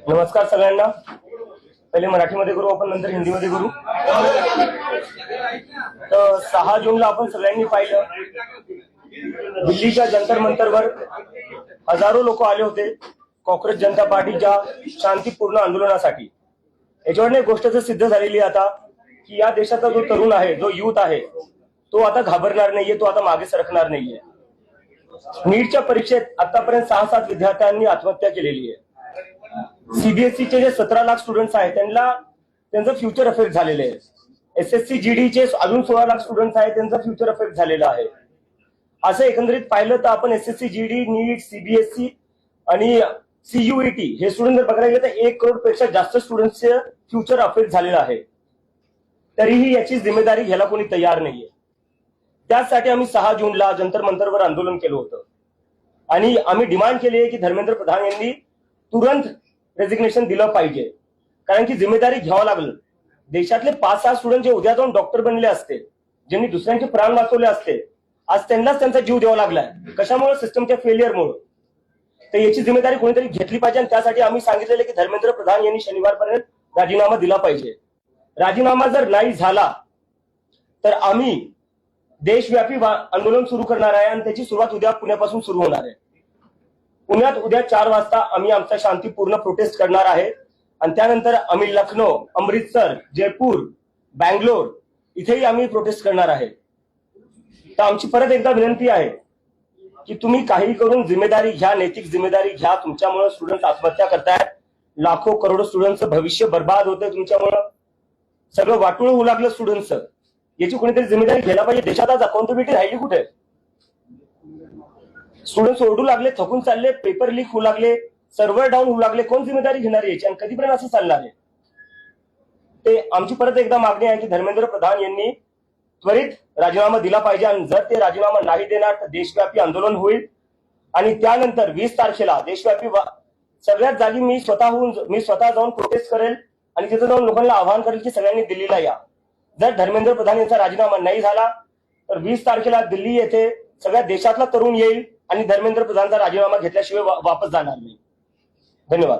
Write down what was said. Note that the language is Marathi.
नमस्कार सगळ्यांना। पहिले मराठीमध्ये करू आपण, नंतर हिंदीमध्ये करू। तर 6 जूनला आपण सगळ्यांनी पाहिलं, दिल्लीच्या जंतर मंतरवर हजारो लोक आले होते काँग्रेस जनता पार्टीच्या शांतीपूर्ण आंदोलनासाठी। याच्यावर एक गोष्ट सिद्ध झालेली आता की या देशाचा जो तरुण आहे, जो युथ आहे, तो आता घाबरणार नाहीये, तो आता मागे सरकणार नाहीये। नीटच्या परीक्षेत आतापर्यंत 6-7 विद्यार्थ्यांनी आत्महत्या केलेली आहे। सीबीएसईचे जे 17 लाख स्टुडंट्स आहेत त्यांचं फ्युचर अफेक्ट झालेलं आहे। एसएससी जीडीचे अजून 16 लाख स्टुडंट्स आहेत, त्यांचं फ्युचर अफेक्ट झालेलं आहे। असं एकंदरीत पाहिलं तर आपण एसएससी जीडी, नीट, सीबीएसई आणि सीयूईटी हे स्टुडंट जर बघायला गेलं तर 1 करोड पेक्षा जास्त स्टुडंट्सचे फ्युचर अफेक्ट झालेलं आहे। तरीही याची जिम्मेदारी घ्यायला कोणी तयार नाहीये। त्यासाठी आम्ही 6 जूनला जंतर मंतरवर आंदोलन केलं होतं आणि आम्ही डिमांड केली आहे की धर्मेंद्र प्रधान यांनी तुरंत रेजिग्नेशन दिलं पाहिजे, कारण की जिम्मेदारी घ्यावं लागलं। देशातले 5-6 स्टुडंट जे उद्या जाऊन डॉक्टर बनले असते, ज्यांनी दुसऱ्यांचे प्राण वाचवले असते, आज त्यांनाच त्यांचा जीव द्यावा लागलाय। कशामुळे? सिस्टमच्या फेलियरमुळे। तर याची जिम्मेदारी कोणीतरी घेतली पाहिजे आणि त्यासाठी आम्ही सांगितलेलं की धर्मेंद्र प्रधान यांनी शनिवारपर्यंत राजीनामा दिला पाहिजे। राजीनामा जर नाही झाला तर आम्ही देशव्यापी आंदोलन सुरू करणार आहे आणि त्याची सुरुवात उद्या पुण्यापासून सुरू होणार आहे। पुण्यात उद्या 4 वाजता आम्ही आमचा शांतीपूर्ण प्रोटेस्ट करणार आहे आणि त्यानंतर आम्ही लखनौ, अमृतसर, जयपूर, बँगलोर इथेही आम्ही प्रोटेस्ट करणार आहे। तर आमची परत एकदा विनंती आहे की तुम्ही काही करून जिम्मेदारी घ्या, नैतिक जिम्मेदारी घ्या। तुमच्यामुळे स्टुडंट आत्महत्या करतायत, लाखो करोडो स्टुडंटचं भविष्य बर्बाद होतंय तुमच्यामुळे, सगळं वाटोळ होऊ लागलं स्टुडंटचं। याची कोणीतरी जिम्मेदारी घ्यायला पाहिजे। देशात आज अकाउंटेबिलिटी राहिली कुठे? स्टुडंट्स ओरडू लागले, थकून चालले, पेपर लीक होऊ लागले, सर्व्हर डाऊन होऊ लागले। कोण जिम्मेदारी घेणार याची आणि कधीपर्यंत असं चालणार आहे? ते आमची परत एकदा मागणी आहे की धर्मेंद्र प्रधान यांनी त्वरित राजीनामा दिला पाहिजे आणि जर ते राजीनामा नाही देणार तर देशव्यापी आंदोलन होईल आणि त्यानंतर 20 तारखेला देशव्यापी सगळ्याच जागी मी स्वतः जाऊन प्रोटेस्ट करेल आणि तिथे जाऊन लोकांना आवाहन करेल की सगळ्यांनी दिल्लीला या। जर धर्मेंद्र प्रधान यांचा राजीनामा नाही झाला तर 20 तारखेला दिल्ली येथे सगळ्या देशातला तरुण येईल आणि धर्मेंद्र प्रधानचा राजीनामा घेतल्याशिवाय वापस जाणार नाही। धन्यवाद।